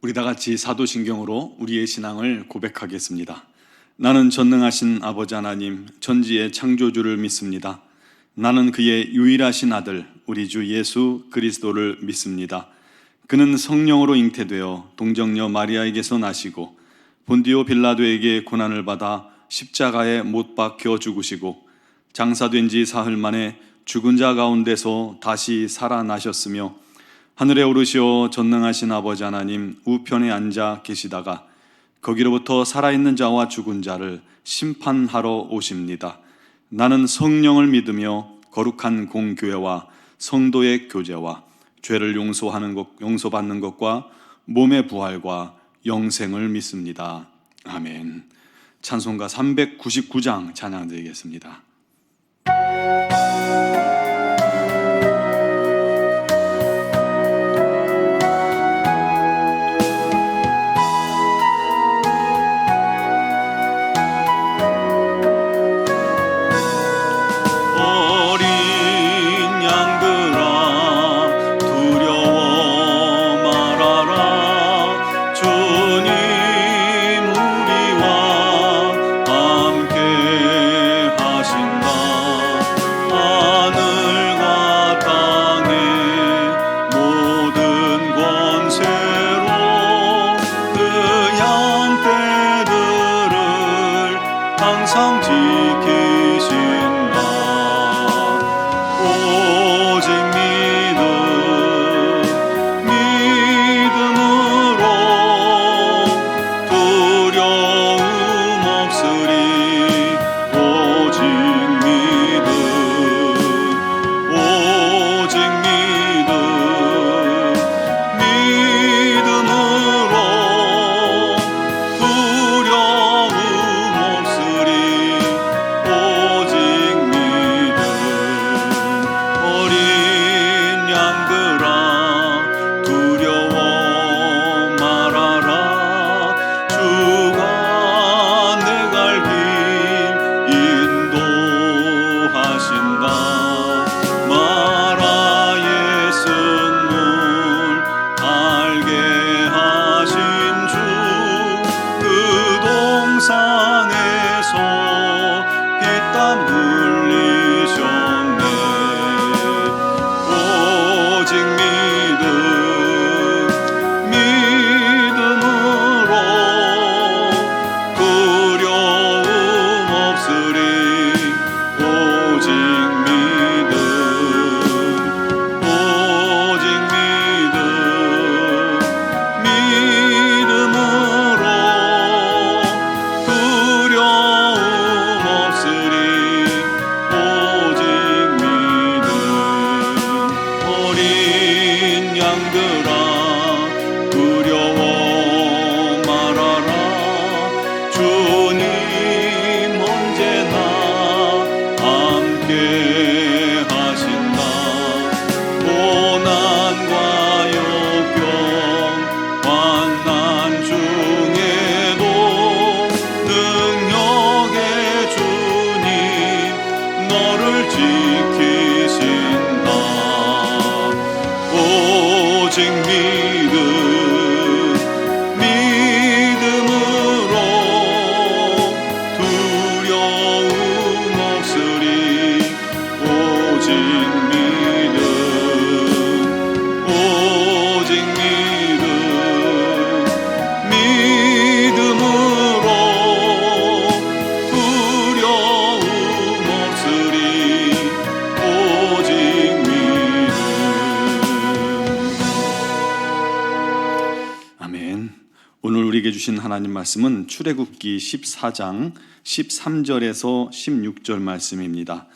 우리 다 같이 사도신경으로 우리의 신앙을 고백하겠습니다. 나는 전능하신 아버지 하나님, 전지의 창조주를 믿습니다. 나는 그의 유일하신 아들, 우리 주 예수 그리스도를 믿습니다. 그는 성령으로 잉태되어 동정녀 마리아에게서 나시고 본디오 빌라도에게 고난을 받아 십자가에 못 박혀 죽으시고 장사된 지 사흘 만에 죽은 자 가운데서 다시 살아나셨으며 하늘에 오르시어 전능하신 아버지 하나님 우편에 앉아 계시다가 거기로부터 살아있는 자와 죽은 자를 심판하러 오십니다. 나는 성령을 믿으며 거룩한 공교회와 성도의 교제와 죄를 용서받는 것과 몸의 부활과 영생을 믿습니다. 아멘. 찬송가 399장 찬양드리겠습니다. 항상 지키신다. 오직 믿음으로 두려움 없으리. 오직 믿음으로 두려움 없으리. 오직 믿음. 어린 양들아 두려워 말아라. 주가 내 갈 길 인도하신다. 마라의 승물 알게 하신 주 그 동산에서 피땀 흘리셨네. 오직 믿음으로 두려움 없으리. 오직 믿음으로 두려움 없으리. 오직 믿음. 어린 양들아 두려워 말아라. 주님 언제나 함께 하신다. 고난과 역경 환난 중에도 능력의 주님 너를 지키신다. 오직 믿음으로 두려움 없으리. 오직 믿음으로 두려움 없으리. 오직 믿음. 아멘. 오늘 우리에게 주신 하나님 말씀은 출애굽기 14장 13절에서 16절 말씀입니다.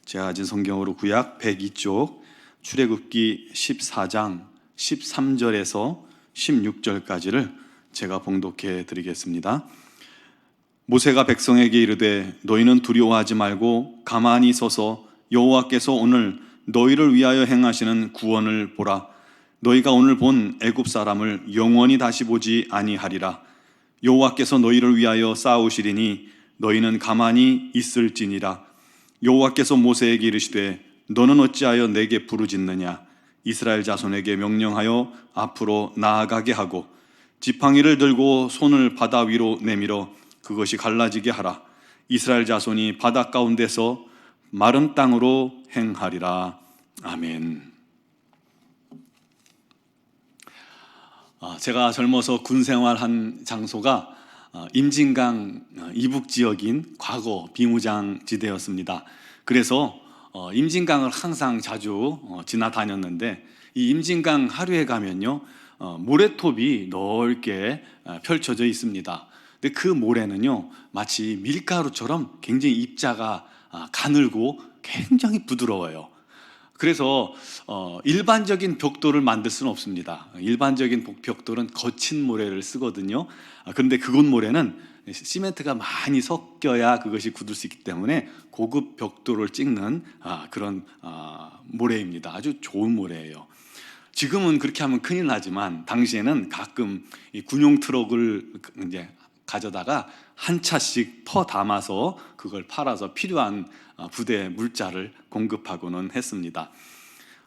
제가 가진 성경으로 구약 102쪽 출애굽기 14장 13절에서 16절까지를 제가 봉독해 드리겠습니다. 모세가 백성에게 이르되 너희는 두려워하지 말고 가만히 서서 여호와께서 오늘 너희를 위하여 행하시는 구원을 보라. 너희가 오늘 본 애굽 사람을 영원히 다시 보지 아니하리라. 여호와께서 너희를 위하여 싸우시리니 너희는 가만히 있을지니라. 여호와께서 모세에게 이르시되 너는 어찌하여 내게 부르짖느냐. 이스라엘 자손에게 명령하여 앞으로 나아가게 하고 지팡이를 들고 손을 바다 위로 내밀어 그것이 갈라지게 하라. 이스라엘 자손이 바다 가운데서 마른 땅으로 행하리라. 아멘. 제가 젊어서 군 생활한 장소가 임진강 이북 지역인 과거 비무장 지대였습니다. 그래서 임진강을 항상 자주 지나다녔는데, 이 임진강 하류에 가면요, 모래톱이 넓게 펼쳐져 있습니다. 근데 그 모래는요, 마치 밀가루처럼 굉장히 입자가 가늘고 굉장히 부드러워요. 그래서 일반적인 벽돌을 만들 수는 없습니다. 일반적인 벽돌은 거친 모래를 쓰거든요. 그런데 그곳 모래는 시멘트가 많이 섞여야 그것이 굳을 수 있기 때문에 고급 벽돌을 찍는 그런 모래입니다. 아주 좋은 모래예요. 지금은 그렇게 하면 큰일 나지만 당시에는 가끔 이 군용 트럭을 이제 가져다가 한 차씩 퍼 담아서 그걸 팔아서 필요한 부대 물자를 공급하고는 했습니다.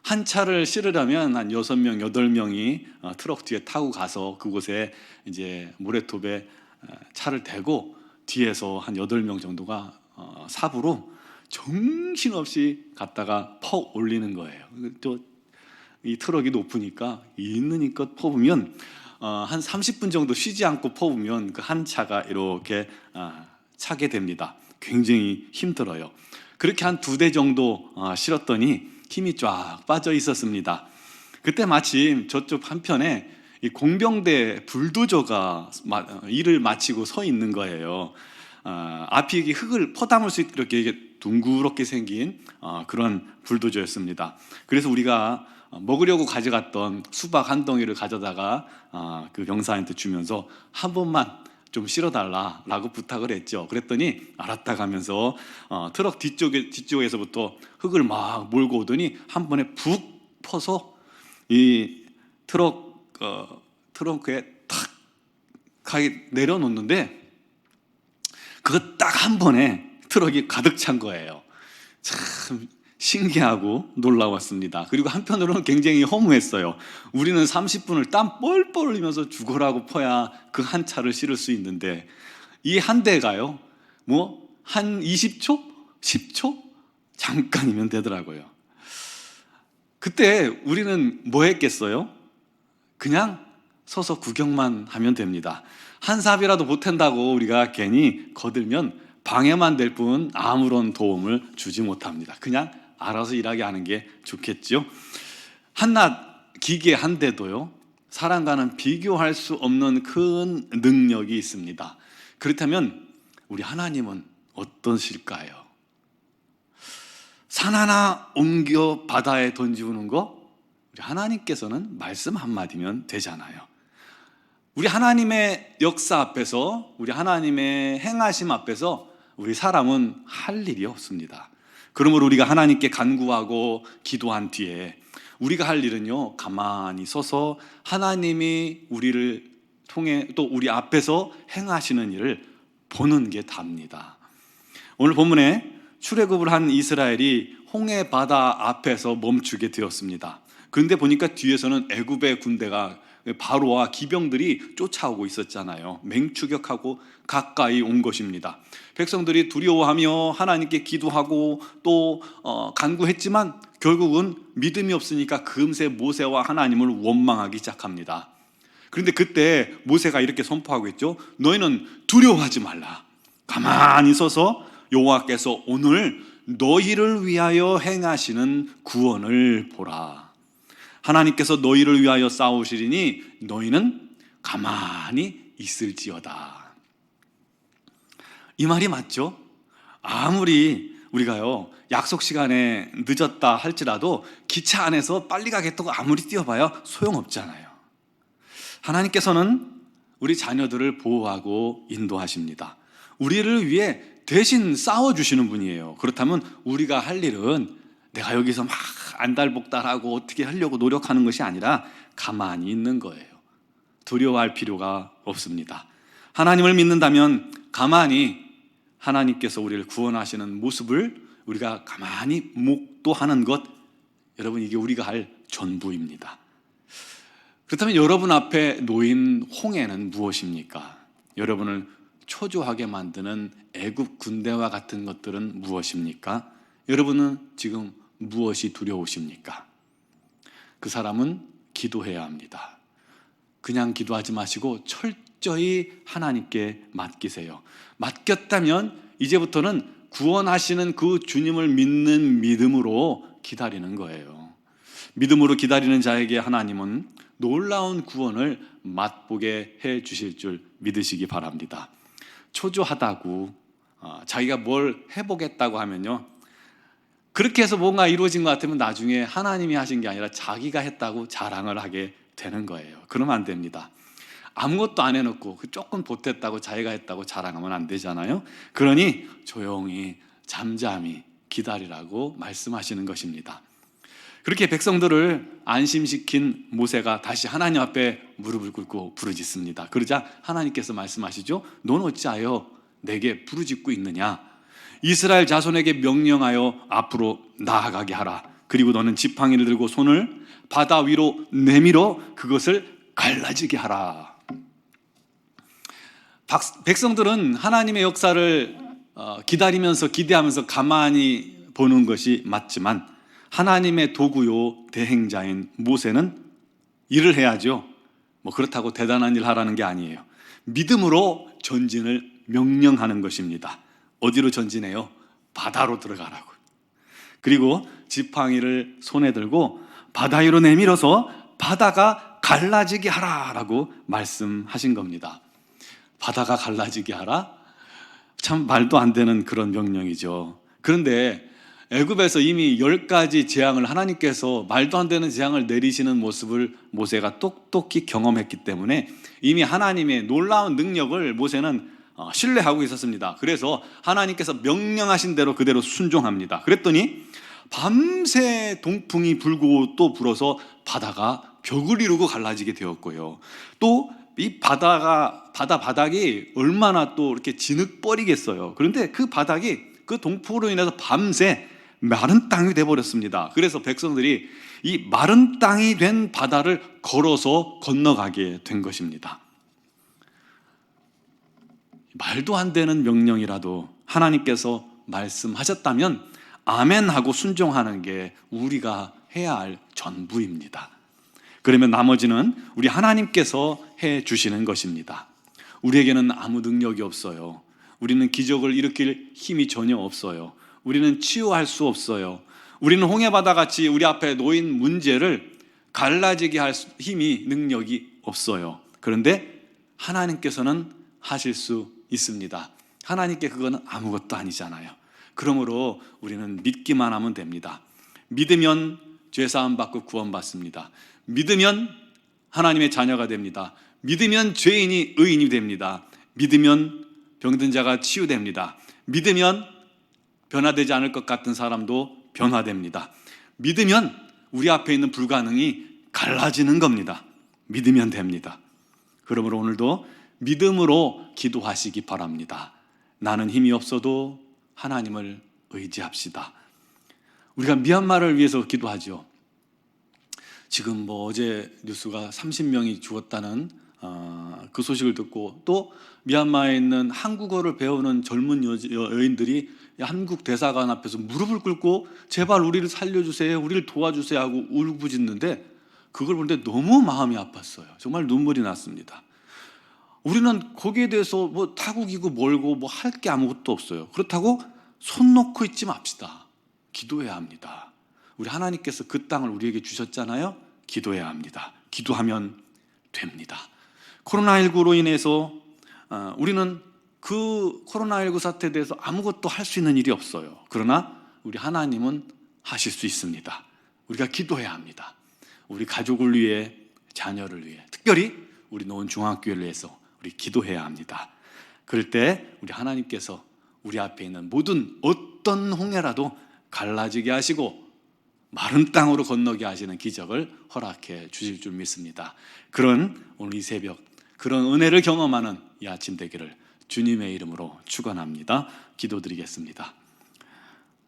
한 차를 실으려면 한 6명, 8명이 트럭 뒤에 타고 가서 그곳에 이제 모래톱에 차를 대고 뒤에서 한 8명 정도가 삽으로 정신없이 갖다가 퍼 올리는 거예요. 또 이 트럭이 높으니까 있는 힘껏 퍼보면 한 30분 정도 쉬지 않고 퍼보면 그 한 차가 이렇게 차게 됩니다. 굉장히 힘들어요. 그렇게 한 2대 정도 실었더니 힘이 쫙 빠져 있었습니다. 그때 마침 저쪽 한편에 이 공병대 불도저가 일을 마치고 서 있는 거예요. 앞이 이게 흙을 퍼담을 수 있도록 이렇게 둥그렇게 생긴 그런 불도저였습니다. 그래서 우리가 먹으려고 가져갔던 수박 한 덩이를 가져다가 그 병사한테 주면서 한 번만 좀 실어달라라고 부탁을 했죠. 그랬더니 알았다 가면서 트럭 뒤쪽에서부터 흙을 막 몰고 오더니 한 번에 푹 퍼서 이 트렁크에 탁 내려놓는데, 그거 딱 한 번에 트럭이 가득 찬 거예요. 참 신기하고 놀라웠습니다. 그리고 한편으로는 굉장히 허무했어요. 우리는 30분을 땀 뻘뻘 흘리면서 죽어라고 퍼야 그 한 차를 실을 수 있는데, 이 한 대가요, 한 20초? 10초? 잠깐이면 되더라고요. 그때 우리는 뭐 했겠어요? 그냥 서서 구경만 하면 됩니다. 한 삽이라도 보탠다고 우리가 괜히 거들면 방해만 될 뿐 아무런 도움을 주지 못합니다. 그냥 알아서 일하게 하는 게 좋겠죠. 한낱 기계 한 대도요, 사람과는 비교할 수 없는 큰 능력이 있습니다. 그렇다면 우리 하나님은 어떠실까요? 산 하나 옮겨 바다에 던지우는 거, 우리 하나님께서는 말씀 한마디면 되잖아요. 우리 하나님의 역사 앞에서, 우리 하나님의 행하심 앞에서 우리 사람은 할 일이 없습니다. 그러므로 우리가 하나님께 간구하고 기도한 뒤에 우리가 할 일은요, 가만히 서서 하나님이 우리를 통해 또 우리 앞에서 행하시는 일을 보는 게 답니다. 오늘 본문에 출애굽을 한 이스라엘이 홍해 바다 앞에서 멈추게 되었습니다. 그런데 보니까 뒤에서는 애굽의 군대가, 바로와 기병들이 쫓아오고 있었잖아요. 맹추격하고 가까이 온 것입니다. 백성들이 두려워하며 하나님께 기도하고 또 간구했지만 결국은 믿음이 없으니까 금세 모세와 하나님을 원망하기 시작합니다. 그런데 그때 모세가 이렇게 선포하고 있죠. 너희는 두려워하지 말라. 가만히 서서 여호와께서 오늘 너희를 위하여 행하시는 구원을 보라. 하나님께서 너희를 위하여 싸우시리니 너희는 가만히 있을지어다. 이 말이 맞죠? 아무리 우리가요, 약속 시간에 늦었다 할지라도 기차 안에서 빨리 가겠다고 아무리 뛰어봐야 소용없잖아요. 하나님께서는 우리 자녀들을 보호하고 인도하십니다. 우리를 위해 대신 싸워주시는 분이에요. 그렇다면 우리가 할 일은 내가 여기서 막 안달복달하고 어떻게 하려고 노력하는 것이 아니라 가만히 있는 거예요. 두려워할 필요가 없습니다. 하나님을 믿는다면 가만히 하나님께서 우리를 구원하시는 모습을 우리가 가만히 목도하는 것, 여러분, 이게 우리가 할 전부입니다. 그렇다면 여러분 앞에 놓인 홍해는 무엇입니까? 여러분을 초조하게 만드는 애굽 군대와 같은 것들은 무엇입니까? 여러분은 지금 무엇이 두려우십니까? 그 사람은 기도해야 합니다. 그냥 기도하지 마시고 철저히 하나님께 맡기세요. 맡겼다면 이제부터는 구원하시는 그 주님을 믿는 믿음으로 기다리는 거예요. 믿음으로 기다리는 자에게 하나님은 놀라운 구원을 맛보게 해 주실 줄 믿으시기 바랍니다. 초조하다고 자기가 뭘 해보겠다고 하면요, 그렇게 해서 뭔가 이루어진 것 같으면 나중에 하나님이 하신 게 아니라 자기가 했다고 자랑을 하게 되는 거예요. 그러면 안 됩니다. 아무것도 안 해놓고 조금 보탰다고 자기가 했다고 자랑하면 안 되잖아요. 그러니 조용히 잠잠히 기다리라고 말씀하시는 것입니다. 그렇게 백성들을 안심시킨 모세가 다시 하나님 앞에 무릎을 꿇고 부르짖습니다. 그러자 하나님께서 말씀하시죠. 넌 어찌하여 내게 부르짖고 있느냐? 이스라엘 자손에게 명령하여 앞으로 나아가게 하라. 그리고 너는 지팡이를 들고 손을 바다 위로 내밀어 그것을 갈라지게 하라. 백성들은 하나님의 역사를 기다리면서 기대하면서 가만히 보는 것이 맞지만 하나님의 도구요 대행자인 모세는 일을 해야죠. 그렇다고 대단한 일 하라는 게 아니에요. 믿음으로 전진을 명령하는 것입니다. 어디로 전진해요? 바다로 들어가라고. 그리고 지팡이를 손에 들고 바다 위로 내밀어서 바다가 갈라지게 하라라고 말씀하신 겁니다. 바다가 갈라지게 하라? 참 말도 안 되는 그런 명령이죠. 그런데 애굽에서 이미 10가지 재앙을 하나님께서 말도 안 되는 재앙을 내리시는 모습을 모세가 똑똑히 경험했기 때문에 이미 하나님의 놀라운 능력을 모세는 신뢰하고 있었습니다. 그래서 하나님께서 명령하신 대로 그대로 순종합니다. 그랬더니 밤새 동풍이 불고 또 불어서 바다가 벽을 이루고 갈라지게 되었고요. 또 이 바다 바닥이 얼마나 또 이렇게 진흙벌이겠어요. 그런데 그 바닥이 그 동풍으로 인해서 밤새 마른 땅이 되어버렸습니다. 그래서 백성들이 이 마른 땅이 된 바다를 걸어서 건너가게 된 것입니다. 말도 안 되는 명령이라도 하나님께서 말씀하셨다면 아멘하고 순종하는 게 우리가 해야 할 전부입니다. 그러면 나머지는 우리 하나님께서 해 주시는 것입니다. 우리에게는 아무 능력이 없어요. 우리는 기적을 일으킬 힘이 전혀 없어요. 우리는 치유할 수 없어요. 우리는 홍해바다 같이 우리 앞에 놓인 문제를 갈라지게 할 힘이, 능력이 없어요. 그런데 하나님께서는 하실 수 있습니다. 하나님께 그건 아무것도 아니잖아요. 그러므로 우리는 믿기만 하면 됩니다. 믿으면 죄사함 받고 구원받습니다. 믿으면 하나님의 자녀가 됩니다. 믿으면 죄인이 의인이 됩니다. 믿으면 병든 자가 치유됩니다. 믿으면 변화되지 않을 것 같은 사람도 변화됩니다. 믿으면 우리 앞에 있는 불가능이 갈라지는 겁니다. 믿으면 됩니다. 그러므로 오늘도 믿음으로 기도하시기 바랍니다. 나는 힘이 없어도 하나님을 의지합시다. 우리가 미얀마를 위해서 기도하죠. 지금 어제 뉴스가 30명이 죽었다는 그 소식을 듣고 또 미얀마에 있는 한국어를 배우는 젊은 여인들이 한국 대사관 앞에서 무릎을 꿇고 제발 우리를 살려주세요, 우리를 도와주세요 하고 울부짖는데 그걸 보는데 너무 마음이 아팠어요. 정말 눈물이 났습니다. 우리는 거기에 대해서 타국이고 멀고 할 게 아무것도 없어요. 그렇다고 손 놓고 있지 맙시다. 기도해야 합니다. 우리 하나님께서 그 땅을 우리에게 주셨잖아요. 기도해야 합니다. 기도하면 됩니다. 코로나19로 인해서 우리는 그 코로나19 사태에 대해서 아무것도 할 수 있는 일이 없어요. 그러나 우리 하나님은 하실 수 있습니다. 우리가 기도해야 합니다. 우리 가족을 위해, 자녀를 위해, 특별히 우리 노원 중앙교회를 위해서 우리 기도해야 합니다. 그럴 때 우리 하나님께서 우리 앞에 있는 모든 어떤 홍해라도 갈라지게 하시고 마른 땅으로 건너게 하시는 기적을 허락해 주실 줄 믿습니다. 그런 오늘 이 새벽 그런 은혜를 경험하는 이 아침 되기를 주님의 이름으로 축원합니다. 기도드리겠습니다.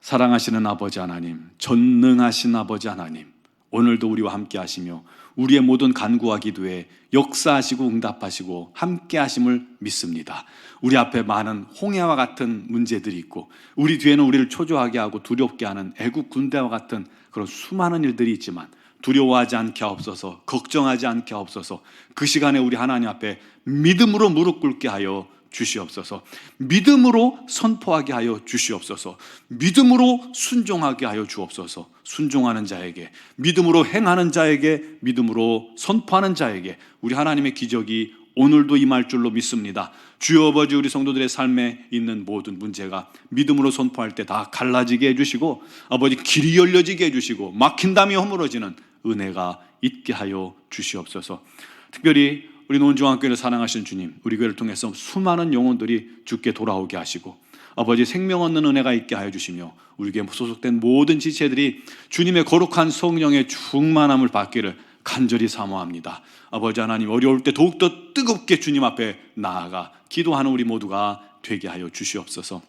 사랑하시는 아버지 하나님, 전능하신 아버지 하나님, 오늘도 우리와 함께 하시며 우리의 모든 간구와 기도에 역사하시고 응답하시고 함께 하심을 믿습니다. 우리 앞에 많은 홍해와 같은 문제들이 있고 우리 뒤에는 우리를 초조하게 하고 두렵게 하는 애국 군대와 같은 그런 수많은 일들이 있지만 두려워하지 않게 하옵소서, 걱정하지 않게 하옵소서. 그 시간에 우리 하나님 앞에 믿음으로 무릎 꿇게 하여 주시옵소서. 믿음으로 선포하게 하여 주시옵소서. 믿음으로 순종하게 하여 주옵소서. 순종하는 자에게, 믿음으로 행하는 자에게, 믿음으로 선포하는 자에게 우리 하나님의 기적이 오늘도 임할 줄로 믿습니다. 주여 아버지, 우리 성도들의 삶에 있는 모든 문제가 믿음으로 선포할 때 다 갈라지게 해주시고, 아버지 길이 열려지게 해주시고, 막힌 담이 허물어지는 은혜가 있게 하여 주시옵소서. 특별히 우리 노원중앙교회를 사랑하시는 주님, 우리 교회를 통해서 수많은 영혼들이 주께 돌아오게 하시고 아버지 생명 얻는 은혜가 있게 하여 주시며 우리 교회에 소속된 모든 지체들이 주님의 거룩한 성령의 충만함을 받기를 간절히 사모합니다. 아버지 하나님, 어려울 때 더욱더 뜨겁게 주님 앞에 나아가 기도하는 우리 모두가 되게 하여 주시옵소서.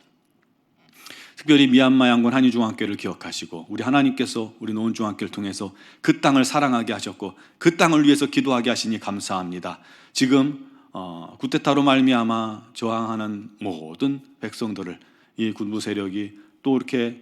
특별히 미얀마 양곤 한인중앙교회를 기억하시고 우리 하나님께서 우리 노원중앙교회를 통해서 그 땅을 사랑하게 하셨고 그 땅을 위해서 기도하게 하시니 감사합니다. 지금 쿠데타로 말미암아 저항하는 모든 백성들을 이 군부 세력이 또 이렇게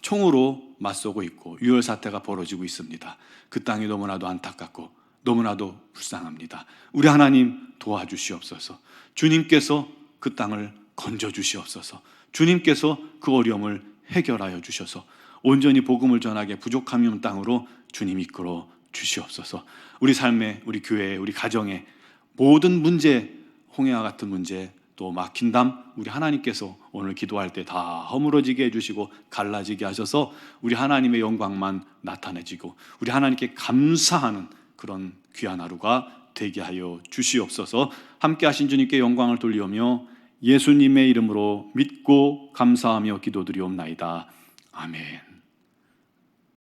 총으로 맞서고 있고 유혈 사태가 벌어지고 있습니다. 그 땅이 너무나도 안타깝고 너무나도 불쌍합니다. 우리 하나님 도와주시옵소서. 주님께서 그 땅을 건져주시옵소서. 주님께서 그 어려움을 해결하여 주셔서 온전히 복음을 전하게 부족함이 없는 땅으로 주님 이끌어 주시옵소서. 우리 삶에, 우리 교회에, 우리 가정에 모든 문제, 홍해와 같은 문제, 또 막힌 담, 우리 하나님께서 오늘 기도할 때 다 허물어지게 해주시고 갈라지게 하셔서 우리 하나님의 영광만 나타내지고 우리 하나님께 감사하는 그런 귀한 하루가 되게 하여 주시옵소서. 함께 하신 주님께 영광을 돌리오며 예수님의 이름으로 믿고 감사하며 기도드리옵나이다. 아멘.